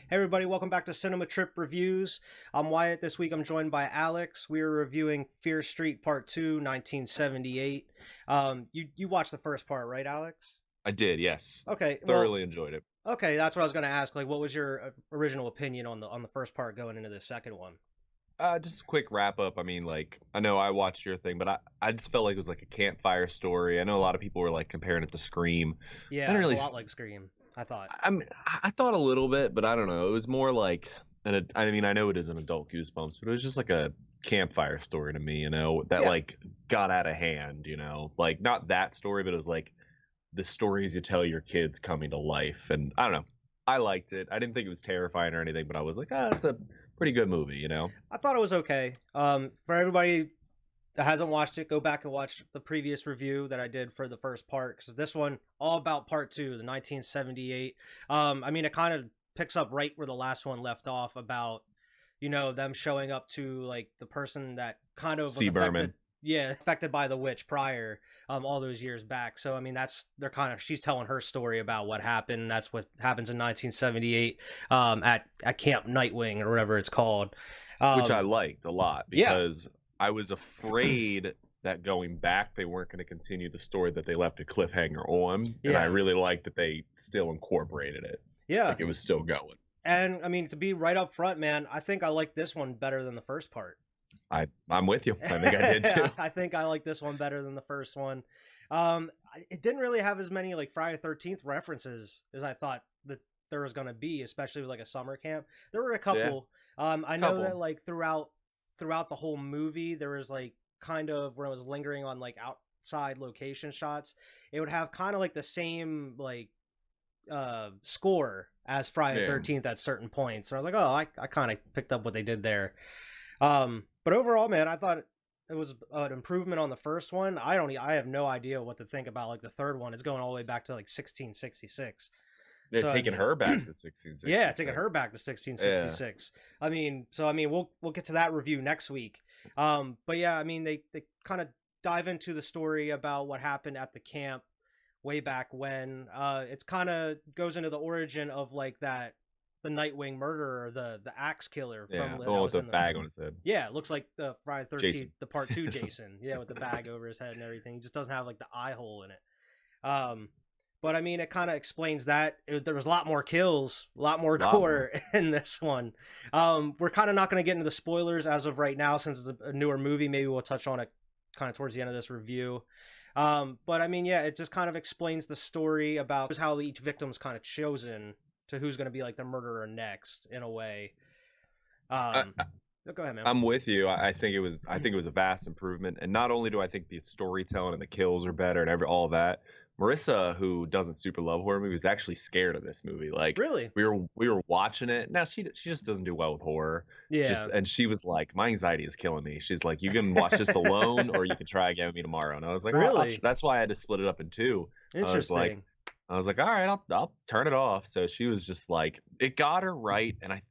Hey everybody, welcome back to Cinema Trip Reviews. I'm Wyatt. This week I'm joined by Alex. We are reviewing Fear Street Part 2, 1978. You watched the first part, right, Alex? I did, yes. Okay, well, Thoroughly enjoyed it. okay, that's what I was going to ask. Like, what was your original opinion on the first part going into the second one? Just a quick wrap up. I know I watched your thing, but I just felt like it was like a campfire story. I know a lot of people were like comparing it to Scream. I Yeah, didn't it was really. a lot like Scream, I thought. I thought a little bit, but I don't know. It was more like I know it is an adult Goosebumps, but it was just like a campfire story to me. That Yeah, like got out of hand. Like not that story, but it was like the stories you tell your kids coming to life. And I don't know. I liked it. I didn't think it was terrifying or anything, but I was like, it's a pretty good movie. I thought it was okay. For everybody that hasn't watched it, go back and watch the previous review that I did for the first part, because this one all about part two, the 1978. It kind of picks up right where the last one left off about them showing up to like the person that kind of was C. affected. Berman. Yeah, affected by the witch prior, all those years back. So that's she's telling her story about what happened. And that's what happens in 1978, at Camp Nightwing or whatever it's called. Which I Um, liked a lot yeah, because I was afraid that going back they weren't going to continue the story that they left a cliffhanger on, and I yeah, really liked that they still incorporated it, yeah. like it was still going. And to be right up front, man, I think I like this one better than the first part. I'm with you. I think I did too. I think I like this one better than the first one. It didn't really have as many like Friday 13th references as I thought that there was gonna be, especially with like a summer camp. There were a Yeah, couple. I know that couple. like throughout the whole movie, there was like kind of where I was lingering on like outside location shots. It would have kind of like the same like score as Friday Yeah. 13th at certain points. So I was like, oh, I kind of picked up what they did there. But overall, man, I thought it was an improvement on the first one. I have no idea what to think about like the third one. It's going all the way back to like 1666. They're So taking her back to yeah, taking her 1666. back to Yeah. 1666. We'll get to that review next week. But yeah, they kind of dive into the story about what happened at the camp way back when. It's kind of goes into the origin of like the Nightwing murderer, the axe killer Yeah. from The that one with was the in the. bag on his head. Yeah, it looks like the Friday 13th, Jason. the part two Jason. Yeah, with the bag over his head and everything. He just doesn't have like the eye hole in it. Um, but it kind of explains that there was a lot more kills, a lot more A lot more. gore in this one. We're kind of not going to get into the spoilers as of right now since it's a newer movie. Maybe we'll touch on it kind of towards the end of this review. Yeah, it just kind of explains the story about how each victim's kind of chosen to who's going to be like the murderer next in a way. I, Um, Go ahead, man. I'm with you. I think it was a vast improvement, and not only do I think the storytelling and the kills are better and all that. Marissa, who doesn't super love horror movies, is actually scared of this movie. Like Really? we were watching it. Now she just doesn't do well with horror. Yeah. And she was like, my anxiety is killing me. She's like, you can watch this alone, or you can try again with me tomorrow. And I was like, Really that's why I had to split it up in two. I was like, interesting. I was like, all right, I'll turn it off. So she was just like, it got her right, and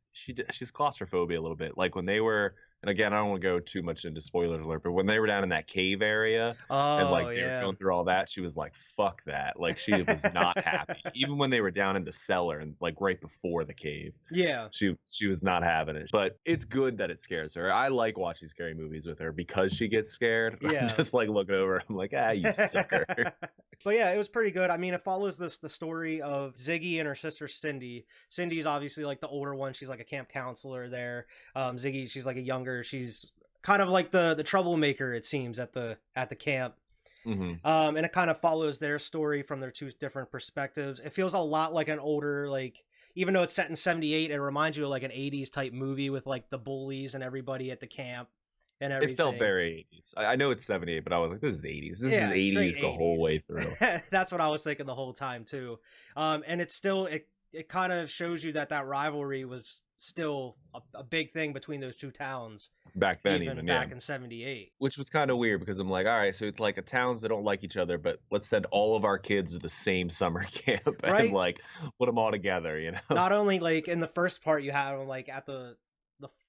she's claustrophobia a little bit. Like when they were, and again, I don't want to go too much into spoilers alert, but when they were down in that cave area and Oh like they were yeah. going through all that, she was like, fuck that. Like she was not happy. Even when they were down in the cellar and like right before the cave, Yeah. she was not having it. But it's good that it scares her. I like watching scary movies with her because she gets scared. I'm Yeah. just like looking over, I'm like, you sucker. But yeah, it was pretty good. It follows the story of Ziggy and her sister Cindy. Cindy's obviously like the older one. She's like a camp counselor there. Ziggy, she's like a younger. She's kind of like the troublemaker, it seems, at the camp. Hmm. And it kind of follows their story from their two different perspectives. It feels a lot like an older, like, even though it's set in 78, it reminds you of like an 80s type movie with like the bullies and everybody at the camp and It felt everything. very 80s. I know it's 78, but I was like, this is 80s. This is Yeah, straight 80s the whole 80s. way through. That's what I was thinking the whole time too. And it's still it kind of shows you that rivalry was still a big thing between those two towns Back then, even even, yeah. back in 78. Which was kind of weird because I'm like, all right, so it's like a towns that don't like each other, but let's send all of our kids to the same summer camp and Right? like put them all together. Not only like in the first part you had them like at the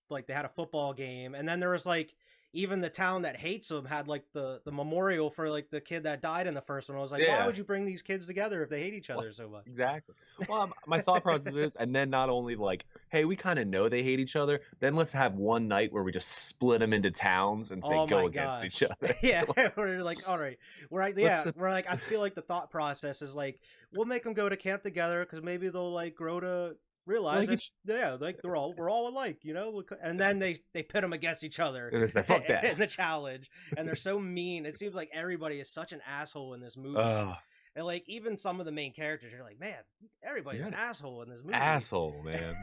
like they had a football game, and then there was like even the town that hates them had like the memorial for like the kid that died in the first one. I was like, why Yeah. would you bring these kids together if they hate each Well, other so much? exactly. Well, my thought process is, and then not only like, hey, we kind of know they hate each other, then let's have one night where we just split them into towns and say Oh go my against gosh. each other. Yeah, we're like, all right, Let's we're like, I feel like the thought process is like, we'll make them go to camp together because maybe they'll like grow to realize like that, each, yeah, like we're all alike, you know. And then they pit them against each other and it's like fuck in that. the challenge, and they're so mean. It seems like everybody is such an asshole in this movie. Uh, And like even some of the main characters, you're like, man, everybody's You're an an asshole in this movie. asshole, man.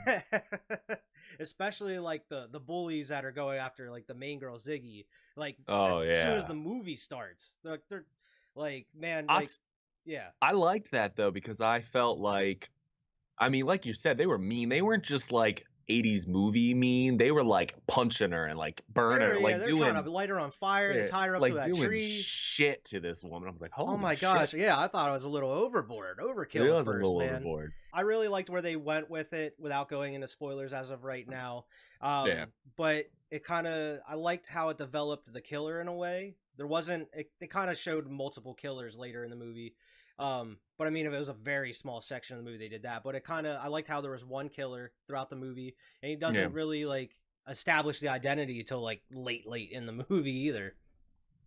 Especially like the bullies that are going after like the main girl Ziggy. Like Oh as soon as yeah. the movie starts, they're like, man, I like yeah. I liked that though because I felt like, I mean, like you said, they were mean. They weren't just like 80s movie mean. They were like punching her and like burning her, like They're trying doing, to light her on fire. They yeah, tie her up to like that doing tree. shit to this woman. I was like, holy Oh my shit. gosh, yeah, I thought it was a little overkill It at was a first, little man. overboard. I really liked where they went with it without going into spoilers as of right now. Yeah. But it I liked how it developed the killer in a way. There wasn't, it kind of showed multiple killers later in the movie. But I mean, if it was a very small section of the movie, they did that. But I liked how there was one killer throughout the movie, and he doesn't really like establish the identity until like late in the movie either.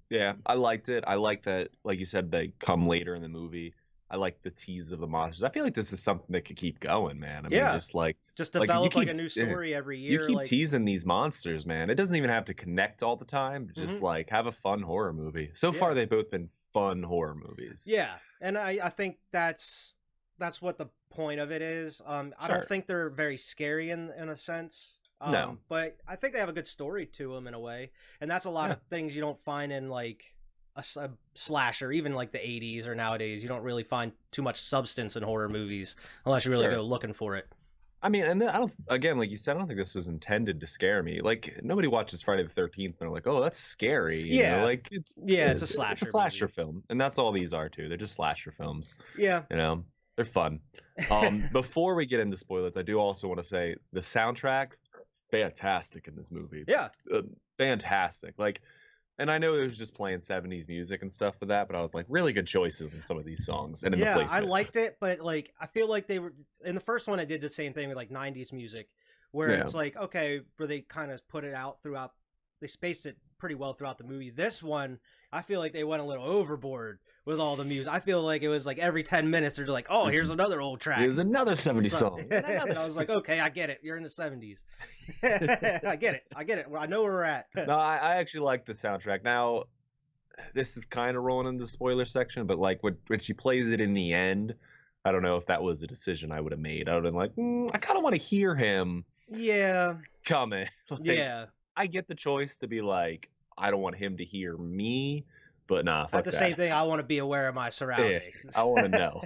Yeah, I liked it. I like that, like you said, they come later in the movie. I like the tease of the monsters. I feel like this is something that could keep going, man. I mean, just like, develop you like keep- a new yeah, story every you year. keep Like teasing these monsters, man. It doesn't even have to connect all the time. Just like have a fun horror movie. So far, they've both been fun horror movies. yeah, and I think that's what the point of it is. I don't think they're very scary in a sense. No. But I think they have a good story to them in a way, and that's a lot of things you don't find in like a slasher, even like the 80s or nowadays. You don't really find too much substance in horror movies unless you really go looking for it. I mean, and then I don't, again, like you said, I don't think this was intended to scare me. Like, nobody watches Friday the 13th and they're like, oh, that's scary. You know? Like, it's a slasher. It's a slasher film. And that's all these are, too. They're just slasher films. Yeah. You know, they're fun. Before we get into spoilers, I do also want to say the soundtrack, fantastic in this movie. Yeah. Fantastic. Like, and I know it was just playing 70s music and stuff for that, but I was like, really good choices in some of these songs and in the placement. I liked it, but like I feel like they were in the first one. I did the same thing with like 90s music, where it's like, okay, where they kind of put it out throughout. They spaced it pretty well throughout the movie. This one, I feel like they went a little overboard with all the music. I feel like it was like every 10 minutes they're just like, oh, here's another old track. Here's another 70s song. And I was like, okay, I get it. You're in the 70s. I get it. I know where we're at. No, I actually like the soundtrack. Now, this is kind of rolling into the spoiler section, but like when she plays it in the end, I don't know if that was a decision I would have made. I would have been like, I kind of want to hear him. Yeah. Coming. Yeah. I get the choice to be like, I don't want him to hear me, but nah. That's the same thing. I want to be aware of my surroundings. Yeah, I want to know.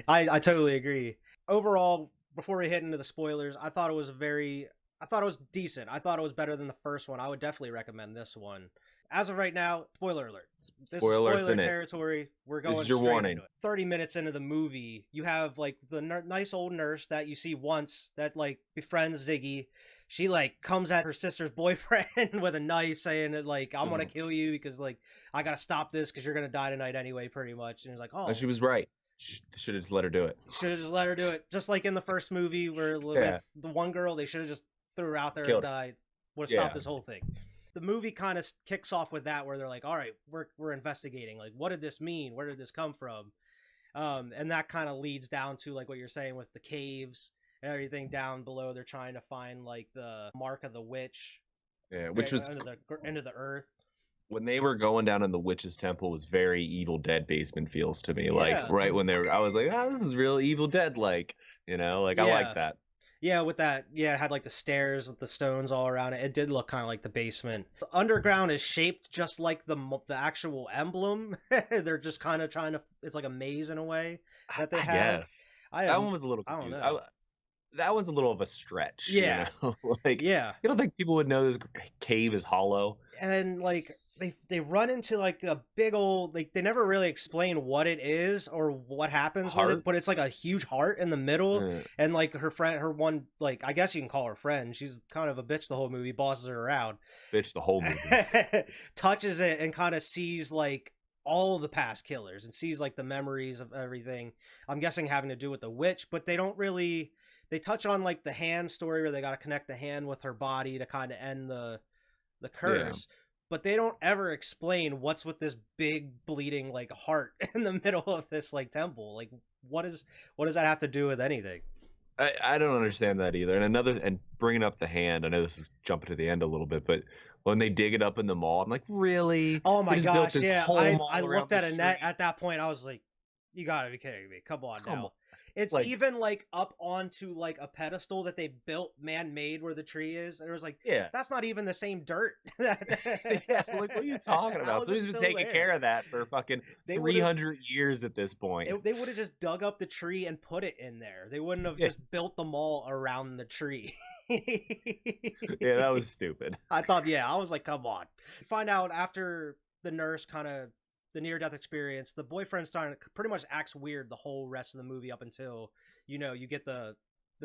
I totally agree. Overall, before we hit into the spoilers, I thought it was decent. I thought it was better than the first one. I would definitely recommend this one. As of right now, spoiler alert. This is spoiler territory. We're going straight warning. into it. 30 minutes into the movie, you have like the nice old nurse that you see once that like befriends Ziggy. She like comes at her sister's boyfriend with a knife, saying that like I'm gonna kill you because like I gotta stop this because you're gonna die tonight anyway, pretty much. And he's like, oh, and she was right. Should have just let her do it. Should have just let her do it, just like in the first movie where with the one girl, they should have just threw her out there and died. Would have stopped this whole thing. The movie kind of kicks off with that, where they're like, all right, we're investigating. Like, what did this mean? Where did this come from? And that kind of leads down to like what you're saying with the caves and everything down below. They're trying to find like the mark of the witch. Yeah, which was into the earth. When they were going down in the witch's temple, was very Evil Dead basement feels to me. Like right when I was like, this is real Evil Dead. Like, you know, like I like that. Yeah, with that, it had like the stairs with the stones all around it. It did look kind of like the basement. The underground is shaped just like the actual emblem. They're just kind of trying to. It's like a maze in a way that they have. That one was a little. I don't know. That one's a little of a stretch. Yeah. You know? Like, you don't think people would know this cave is hollow? And like they run into like a big old, like they never really explain what it is or what happens with it, Heart. but it's like a huge heart in the middle. Uh, And like her friend, her one, like I guess you can call her friend, she's kind of a bitch the whole movie, bosses her around. Bitch, the whole movie. Touches it and kind of sees like all of the past killers and sees like the memories of everything. I'm guessing having to do with the witch, but they don't really, they touch on like the hand story where they got to connect the hand with her body to kind of end the curse. But they don't ever explain what's with this big bleeding like heart in the middle of this like temple. Like what does that have to do with anything? I don't understand that either. And bringing up the hand, I know this is jumping to the end a little bit, but when they dig it up in the mall, I'm like, really? Oh They my just built gosh, this yeah. whole I mall around looked at the a net street. at that point. I was like, you gotta be kidding me. Come on Come now. on. It's Like, even like up onto like a pedestal that they built man-made where the tree is. And it was like, yeah. that's not even the same dirt. Yeah, like, what are you talking How about? is So it he's been still taking there? care of that for fucking They would have 300 years at this point. they would have just dug up the tree and put it in there. They wouldn't have Yeah. just built the mall around the tree. Yeah, that was stupid. I thought, yeah, I was like, come on. You find out after the nurse kind of the near-death experience, the boyfriend starting pretty much acts weird the whole rest of the movie up until you get the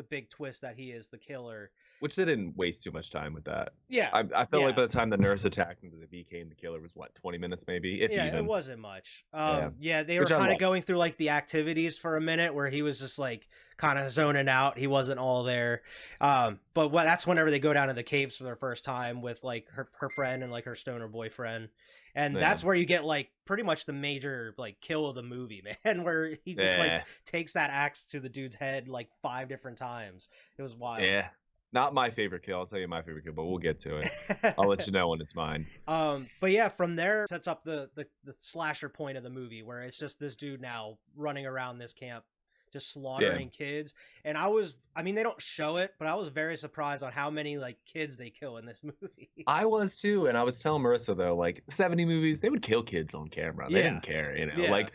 big twist that he is the killer. Which they didn't waste too much time with that. Yeah, I felt yeah. like by the time the nurse attacked him, he became the killer was what, 20 minutes maybe, if Yeah, even. it wasn't much. Yeah. Yeah, they were Which I kind of loved. going through like the activities for a minute where he was just like kind of zoning out. He wasn't all there. But that's whenever they go down to the caves for their first time with like her friend and like her stoner boyfriend. And Yeah. that's where you get like pretty much the major like kill of the movie, man, where he just like Yeah. takes that axe to the dude's head like 5 different times. It was wild. Yeah. Not my favorite kill. I'll tell you my favorite kill, but we'll get to it. I'll let you know when it's mine. But yeah, from there sets up the slasher point of the movie where it's just this dude now running around this camp just slaughtering kids. And I mean they don't show it, but I was very surprised on how many like kids they kill in this movie. I was too, and I was telling Marissa though, like 70 movies, they would kill kids on camera. They Yeah. didn't care, Yeah. Like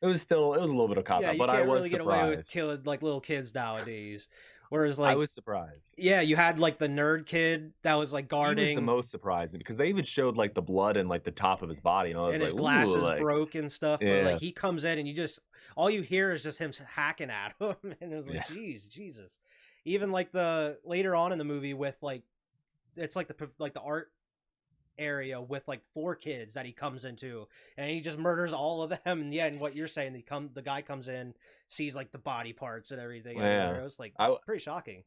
it was a little bit of cop Yeah, out, you but can't I was really get surprised. away with killing like little kids nowadays. Whereas I like was surprised. yeah, you had like the nerd kid that was like He was guarding the most surprising because they even showed like the blood and like the top of his body, and I was and like, his glasses ooh, like, broke and stuff. But yeah. like he comes in and you just all you hear is just him hacking at him, and it was like, Yeah. geez, Jesus. Even like the later on in the movie with like it's like the art area with like 4 kids that he comes into, and he just murders all of them. And yeah, and what you're saying, the guy comes in, sees like the body parts and everything. Yeah. It was like I, pretty shocking.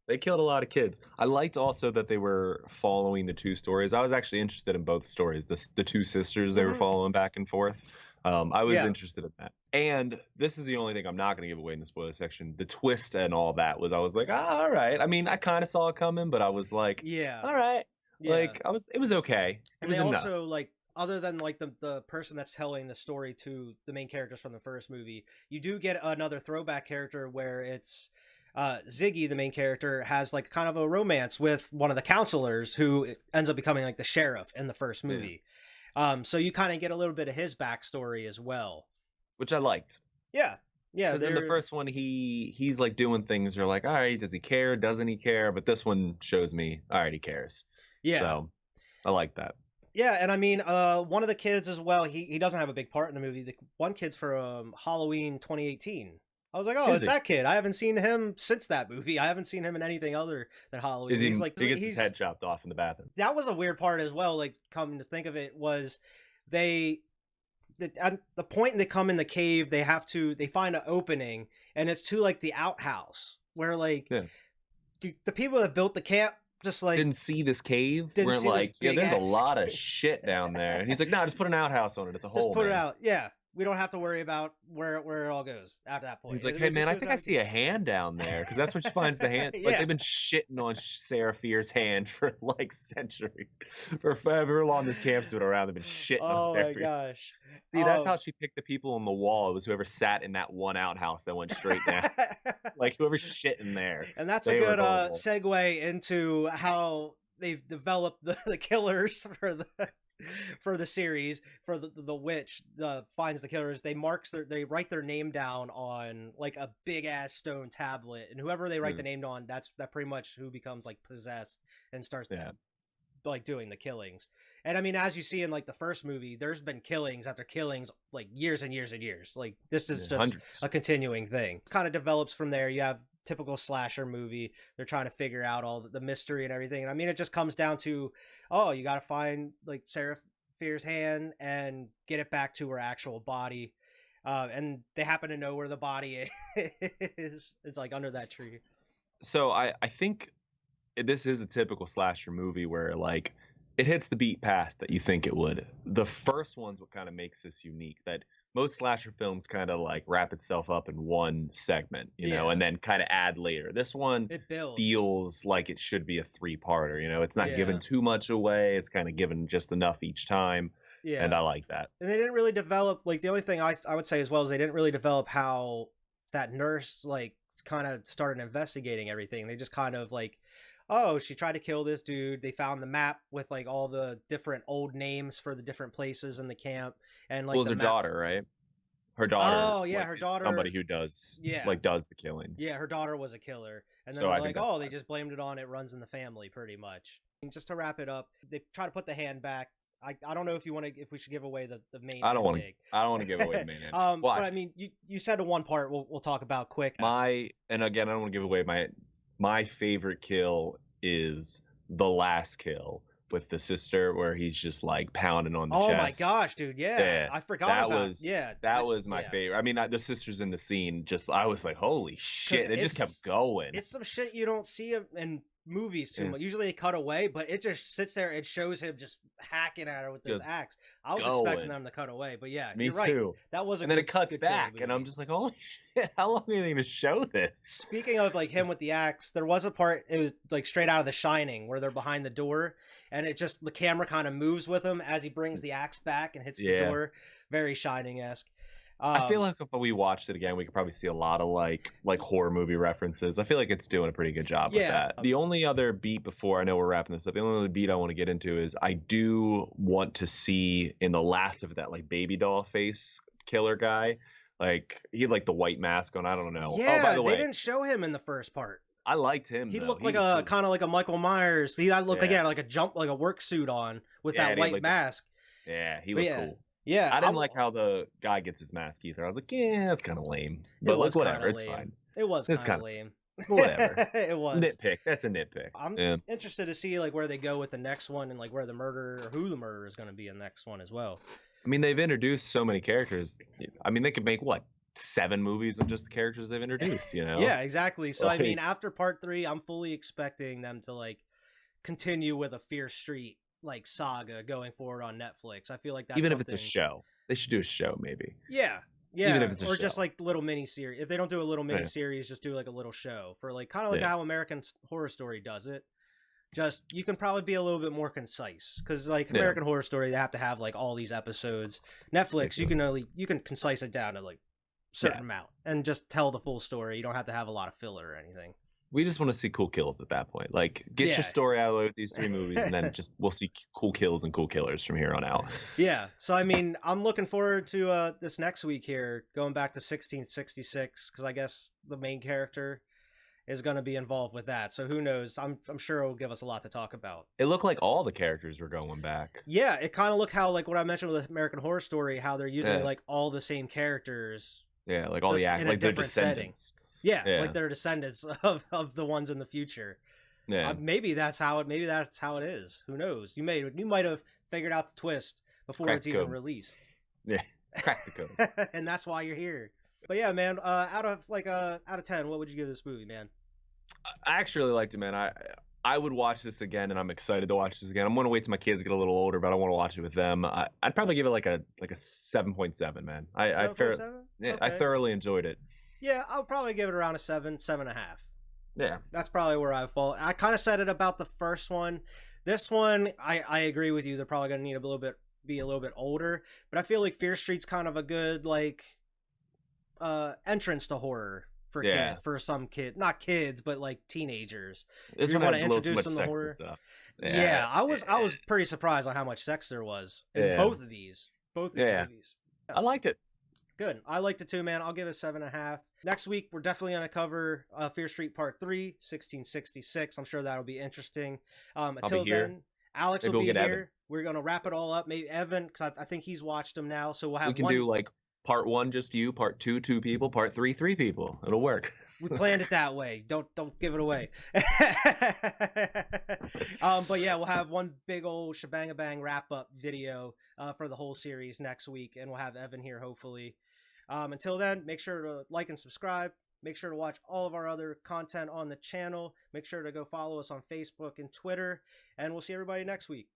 They killed a lot of kids. I liked also that they were following the 2 stories. I was actually interested in both stories. The 2 sisters they were following back and forth. I was interested in that. And this is the only thing I'm not going to give away in the spoiler section. The twist and all that I was like, all right. I mean, I kind of saw it coming, but I was like, yeah, all right. Yeah. Like it was okay. And they also like other than like the person that's telling the story to the main characters from the first movie, you do get another throwback character where it's Ziggy, the main character, has like kind of a romance with one of the counselors who ends up becoming like the sheriff in the first movie. So you kind of get a little bit of his backstory as well, which I liked. Yeah. Because in the first one, he's like doing things. You're like, all right, does he care? Doesn't he care? But this one shows me, all right, he cares. Yeah. So I like that. Yeah, and I mean, one of the kids as well. He doesn't have a big part in the movie. The one kid's from Halloween 2018. I was like, oh, it's that kid. I haven't seen him since that movie. I haven't seen him in anything other than Halloween. He like gets his head chopped off in the bathroom. That was a weird part as well. Like, coming to think of it, was at the point they come in the cave, they find an opening, and it's to like the outhouse where like the people that built the camp just like didn't see this cave. We're like, yeah, there's a lot of shit down there. And he's like, no, just put an outhouse on it. It's a hole. Just put it out. Yeah. We don't have to worry about where it all goes after that point. He's like, hey, man, I think I see a hand down there. Because that's when she finds the hand. Like, they've been shitting on Sarah Fier's hand for, like, centuries. For however long this camp's been around, they've been shitting on Sarah Fier. Oh, my gosh. See, that's how she picked the people on the wall. It was whoever sat in that one outhouse that went straight down. Like, whoever's shitting there. And that's a good segue into how they've developed the killers for the series. For the witch finds the killers, they write their name down on like a big ass stone tablet, and whoever they write the name on, that pretty much who becomes like possessed and starts like doing the killings. And I mean, as you see in like the first movie, there's been killings after killings, like years and years and years. Like this is just Hundreds. a continuing thing. Kind of develops from there. You have typical slasher movie. They're trying to figure out all the mystery and everything. And I mean, it just comes down to, oh, you got to find like Sarah Fear's hand and get it back to her actual body. And they happen to know where the body is. It's like under that tree. So I think this is a typical slasher movie where like it hits the beat path that you think it would. The first one's what kind of makes this unique, that most slasher films kind of like wrap itself up in one segment, you know, and then kind of add later. This one It builds. feels like it should be a 3-parter, you know. It's not giving too much away. It's kind of giving just enough each time. Yeah. And I like that. And they didn't really develop, like, the only thing I would say as well is they didn't really develop how that nurse, like, kind of started investigating everything. They just kind of, like, oh, she tried to kill this dude. They found the map with, like, all the different old names for the different places in the camp. And, like, well, it was her daughter, right? Her daughter. Oh, yeah, like, her daughter. Somebody who does, like, does the killings. Yeah, her daughter was a killer. And then so they're like, oh, they just blamed it on it runs in the family, pretty much. And just to wrap it up, they try to put the hand back. I don't know if we should give away the main. I don't want to give away the main. But I mean, you said one part we'll talk about quick. And again, I don't want to give away my favorite kill is the last kill with the sister where he's just like pounding on the chest. Oh my gosh, dude! Yeah, I forgot that was my favorite. I mean, the sister's in the scene. Just I was like, holy shit! It just kept going. It's some shit you don't see in movies too much. Usually they cut away, but it just sits there. It shows him just hacking at her with this axe. I was expecting them to cut away, but yeah, you're right. Too. That was and then it cuts back, and I'm just like, holy shit! How long are they going to show this? Speaking of like him with the axe, there was a part. It was like straight out of The Shining where they're behind the door, and it just the camera kind of moves with him as he brings the axe back and hits the door. Very Shining-esque. I feel like if we watched it again, we could probably see a lot of like horror movie references. I feel like it's doing a pretty good job with that. The only other beat before I know we're wrapping this up, the only other beat I want to get into is I do want to see in the last of that like baby doll face killer guy, like he had like the white mask on. I don't know. Yeah, by the way, they didn't show him in the first part. I liked him. He looked like a kind of like a Michael Myers. He looked like he had like a work suit on with that white mask. Yeah, he looked cool. Yeah, I didn't like how the guy gets his mask either. I was like, yeah, that's kind of lame. But like, whatever, it's fine. It was kind of lame. Whatever. It was. Nitpick. That's a nitpick. I'm interested to see like where they go with the next one and like where the murderer or who the murderer is going to be in the next one as well. I mean, they've introduced so many characters. I mean, they could make 7 movies of just the characters they've introduced, you know? Yeah, exactly. So I mean, after part 3, I'm fully expecting them to like continue with a Fear Street like saga going forward on Netflix. I feel like that's even if it's a show. They should do a show, maybe. Yeah. Even if it's a show. Just like little mini series. If they don't do a little mini series, just do like a little show for like kind of like how American Horror Story does it. Just you can probably be a little bit more concise because like American Horror Story, they have to have like all these episodes. Netflix, you can concise it down to like a certain amount and just tell the full story. You don't have to have a lot of filler or anything. We just want to see cool kills at that point. Like, get your story out of these 3 movies, and then we'll see cool kills and cool killers from here on out. Yeah. So, I mean, I'm looking forward to this next week here, going back to 1666, because I guess the main character is going to be involved with that. So, who knows? I'm sure it'll give us a lot to talk about. It looked like all the characters were going back. Yeah. It kind of looked how, like, what I mentioned with American Horror Story, how they're using, like, all the same characters. Yeah, like all the actors, like their descendants. Setting. Yeah, like they're descendants of the ones in the future. Yeah, maybe that's how it is. Who knows? You might have figured out the twist before it's even released. Yeah, crack the code. And that's why you're here. But yeah, man. Out of 10, what would you give this movie, man? I actually really liked it, man. I would watch this again, and I'm excited to watch this again. I'm gonna wait till my kids get a little older, but I want to watch it with them. I'd probably give it like a 7.7, man. 7.7? I thoroughly enjoyed it. Yeah, I'll probably give it around a 7.5. Yeah. That's probably where I fall. I kind of said it about the first one. This one, I agree with you. They're probably going to need be a little bit older. But I feel like Fear Street's kind of a good, like, entrance to horror for some kids. Not kids, but, like, teenagers. If you want to introduce them to horror. Stuff. Yeah, I was pretty surprised on how much sex there was in both of these. Both of these movies. Yeah. I liked it. Good. I liked it too, man. I'll give it 7.5. Next week, we're definitely going to cover Fear Street Part 3, 1666. I'm sure that'll be interesting. Until then, Alex will Maybe we'll be get here. Evan. We're gonna wrap it all up. Maybe Evan, because I think he's watched them now. So we'll have We can one. do like part 1 just you, part 2 2 people, part 3 3 people. It'll work. We planned it that way. Don't give it away. But yeah, we'll have one big old shebang bang wrap up video for the whole series next week, and we'll have Evan here hopefully. Until then, make sure to like and subscribe. Make sure to watch all of our other content on the channel. Make sure to go follow us on Facebook and Twitter, and we'll see everybody next week.